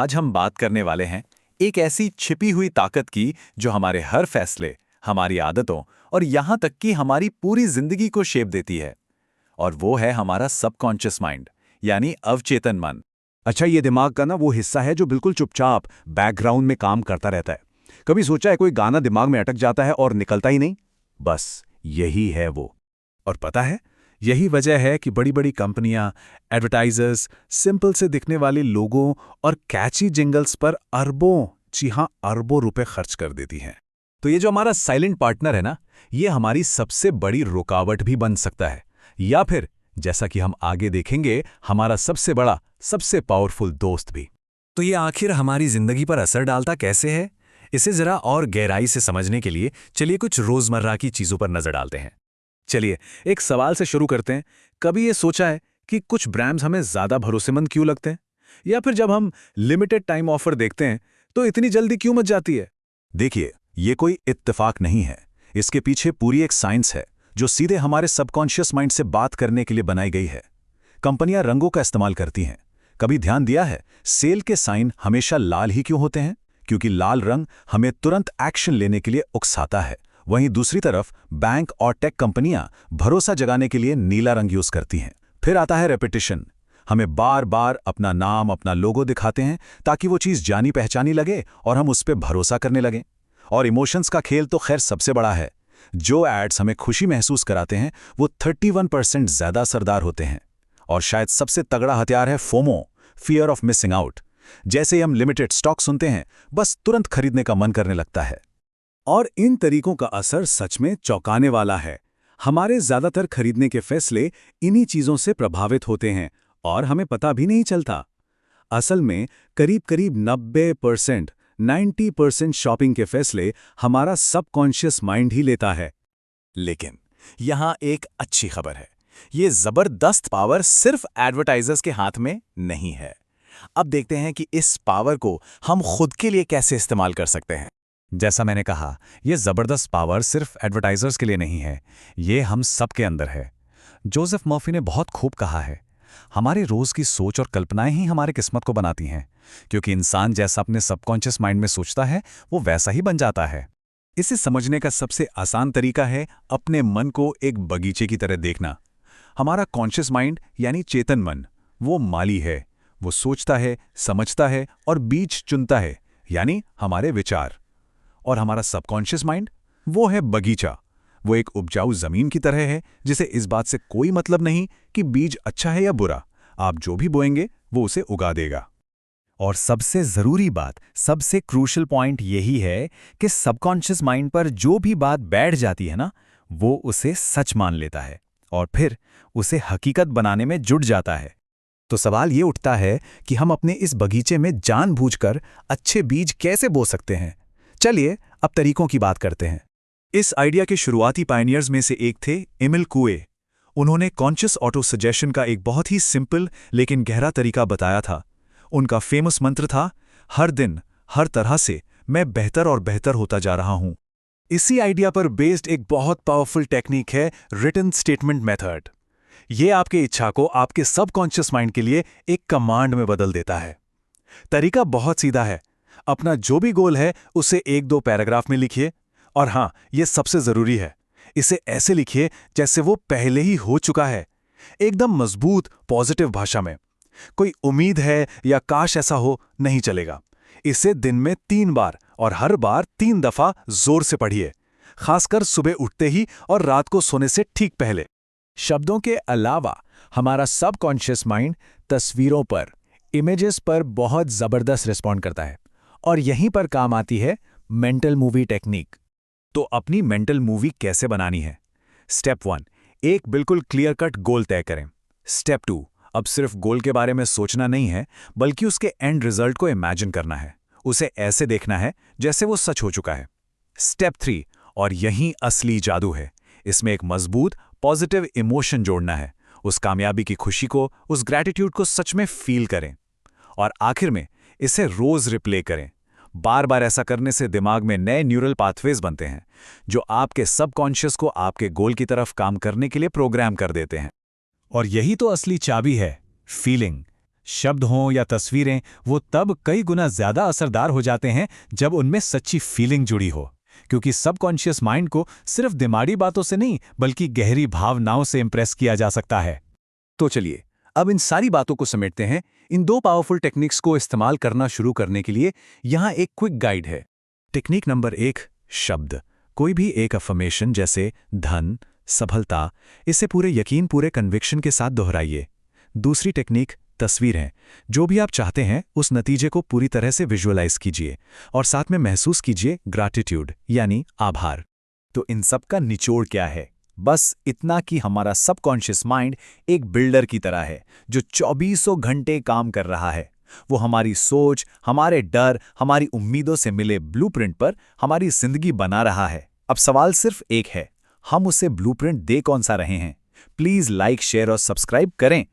आज हम बात करने वाले हैं एक ऐसी छिपी हुई ताकत की जो हमारे हर फैसले, हमारी आदतों और यहाँ तक कि हमारी पूरी जिंदगी को शेप देती है। और वो है हमारा सबकॉन्शियस माइंड, यानी अवचेतन मन। अच्छा, ये दिमाग का ना वो हिस्सा है जो बिल्कुल चुपचाप बैकग्राउंड में काम करता रहता है। कभी सोचा है कोई गाना दिमाग में अटक जाता है और निकलता ही नहीं? बस यही है वो। और पता है, यही वजह है कि बड़ी बड़ी कंपनियां, एडवर्टाइजर्स सिंपल से दिखने वाले लोगों और कैची जिंगल्स पर अरबों, जी हां अरबों रुपए खर्च कर देती हैं। तो ये जो हमारा साइलेंट पार्टनर है ना, ये हमारी सबसे बड़ी रुकावट भी बन सकता है, या फिर जैसा कि हम आगे देखेंगे, हमारा सबसे बड़ा, सबसे पावरफुल दोस्त भी। तो ये आखिर हमारी जिंदगी पर असर डालता कैसे है? इसे जरा और गहराई से समझने के लिए चलिए कुछ रोजमर्रा की चीजों पर नजर डालते हैं। चलिए एक सवाल से शुरू करते हैं। कभी ये सोचा है कि कुछ ब्रांड्स हमें ज्यादा भरोसेमंद क्यों लगते हैं? या फिर जब हम लिमिटेड टाइम ऑफर देखते हैं तो इतनी जल्दी क्यों मच जाती है? देखिए, ये कोई इत्तेफाक नहीं है। इसके पीछे पूरी एक साइंस है जो सीधे हमारे सबकॉन्शियस माइंड से बात करने के लिए बनाई गई है। कंपनियां रंगों का इस्तेमाल करती हैं। कभी ध्यान दिया है सेल के साइन हमेशा लाल ही क्यों होते हैं? क्योंकि लाल रंग हमें तुरंत एक्शन लेने के लिए उकसाता है। वहीं दूसरी तरफ बैंक और टेक कंपनियां भरोसा जगाने के लिए नीला रंग यूज करती हैं। फिर आता है रेपिटेशन। हमें बार बार अपना नाम, अपना लोगो दिखाते हैं ताकि वो चीज जानी पहचानी लगे और हम उस पर भरोसा करने लगें। और इमोशंस का खेल तो खैर सबसे बड़ा है। जो एड्स हमें खुशी महसूस कराते हैं वो 31% ज्यादा असरदार होते हैं। और शायद सबसे तगड़ा हथियार है FOMO, fear of missing out. जैसे ही हम लिमिटेड स्टॉक सुनते हैं, बस तुरंत खरीदने का मन करने लगता है। और इन तरीकों का असर सच में चौंकाने वाला है। हमारे ज्यादातर खरीदने के फैसले इन्हीं चीजों से प्रभावित होते हैं और हमें पता भी नहीं चलता। असल में करीब करीब 90%, 90% शॉपिंग के फैसले हमारा सबकॉन्शियस माइंड ही लेता है। लेकिन यहां एक अच्छी खबर है। ये जबरदस्त पावर सिर्फ एडवर्टाइजर्स के हाथ में नहीं है। अब देखते हैं कि इस पावर को हम खुद के लिए कैसे इस्तेमाल कर सकते हैं। जैसा मैंने कहा, यह जबरदस्त पावर सिर्फ एडवर्टाइजर्स के लिए नहीं है, ये हम सब के अंदर है। जोसेफ मर्फी ने बहुत खूब कहा है, हमारे रोज की सोच और कल्पनाएं ही हमारी किस्मत को बनाती हैं, क्योंकि इंसान जैसा अपने सबकॉन्शियस माइंड में सोचता है वो वैसा ही बन जाता है। इसे समझने का सबसे आसान तरीका है अपने मन को एक बगीचे की तरह देखना। हमारा कॉन्शियस माइंड यानी चेतन मन वो माली है। वो सोचता है, समझता है और बीज चुनता है, यानी हमारे विचार। और हमारा सबकॉन्शियस माइंड वो है बगीचा। वो एक उपजाऊ जमीन की तरह है जिसे इस बात से कोई मतलब नहीं कि बीज अच्छा है या बुरा। आप जो भी बोएंगे वो उसे उगा देगा। और सबसे जरूरी बात, सबसे क्रूशियल पॉइंट यही है कि सबकॉन्शियस माइंड पर जो भी बात बैठ जाती है ना, वो उसे सच मान लेता है और फिर उसे हकीकत बनाने में जुट जाता है। तो सवाल ये उठता है कि हम अपने इस बगीचे में जानबूझकर अच्छे बीज कैसे बो सकते हैं। चलिए अब तरीकों की बात करते हैं। इस आइडिया के शुरुआती पायनियर्स में से एक थे एमिल कुए। उन्होंने कॉन्शियस ऑटो सजेशन का एक बहुत ही सिंपल लेकिन गहरा तरीका बताया था। उनका फेमस मंत्र था, हर दिन हर तरह से मैं बेहतर और बेहतर होता जा रहा हूं। इसी आइडिया पर बेस्ड एक बहुत पावरफुल टेक्निक है रिटन स्टेटमेंट मेथड। ये आपके इच्छा को आपके सबकॉन्शियस माइंड के लिए एक कमांड में बदल देता है। तरीका बहुत सीधा है। अपना जो भी गोल है उसे 1-2 पैराग्राफ में लिखिए। और हां, यह सबसे जरूरी है, इसे ऐसे लिखिए जैसे वो पहले ही हो चुका है, एकदम मजबूत पॉजिटिव भाषा में। कोई उम्मीद है या काश ऐसा हो नहीं चलेगा। इसे दिन में 3 बार और हर बार 3 दफा जोर से पढ़िए, खासकर सुबह उठते ही और रात को सोने से ठीक पहले। शब्दों के अलावा हमारा सबकॉन्शियस माइंड तस्वीरों पर, इमेजेस पर बहुत जबरदस्त रिस्पॉन्ड करता है। और यहीं पर काम आती है मेंटल मूवी टेक्निक। तो अपनी मेंटल मूवी कैसे बनानी है? स्टेप 1, एक बिल्कुल क्लियर कट गोल तय करें। स्टेप 2, अब सिर्फ गोल के बारे में सोचना नहीं है, बल्कि उसके एंड रिजल्ट को इमेजिन करना है। उसे ऐसे देखना है जैसे वो सच हो चुका है। स्टेप 3, और यहीं असली जादू है, इसमें एक मजबूत पॉजिटिव इमोशन जोड़ना है। उस कामयाबी की खुशी को, उस ग्रैटिट्यूड को सच में फील करें। और आखिर में इसे रोज रिप्ले करें। बार बार ऐसा करने से दिमाग में नए न्यूरल पाथवेज बनते हैं जो आपके सबकॉन्शियस को आपके गोल की तरफ काम करने के लिए प्रोग्राम कर देते हैं। और यही तो असली चाबी है, फीलिंग। शब्द हों या तस्वीरें, वो तब कई गुना ज्यादा असरदार हो जाते हैं जब उनमें सच्ची फीलिंग जुड़ी हो, क्योंकि सबकॉन्शियस माइंड को सिर्फ दिमागी बातों से नहीं बल्कि गहरी भावनाओं से इंप्रेस किया जा सकता है। तो चलिए अब इन सारी बातों को समेटते हैं। इन 2 पावरफुल टेक्निक्स को इस्तेमाल करना शुरू करने के लिए यहाँ एक क्विक गाइड है। टेक्निक नंबर 1, शब्द। कोई भी एक अफर्मेशन जैसे धन, सफलता, इसे पूरे यकीन, पूरे कन्विक्शन के साथ दोहराइए। दूसरी टेक्निक तस्वीरें। जो भी आप चाहते हैं उस नतीजे को पूरी तरह से विजुअलाइज कीजिए और साथ में महसूस कीजिए ग्रैटिट्यूड यानी आभार। तो इन सब का निचोड़ क्या है? बस इतना कि हमारा सबकॉन्शियस माइंड एक बिल्डर की तरह है जो 24 घंटे काम कर रहा है। वो हमारी सोच, हमारे डर, हमारी उम्मीदों से मिले ब्लूप्रिंट पर हमारी जिंदगी बना रहा है। अब सवाल सिर्फ एक है, हम उसे ब्लूप्रिंट दे कौन सा रहे हैं? प्लीज लाइक, शेयर और सब्सक्राइब करें।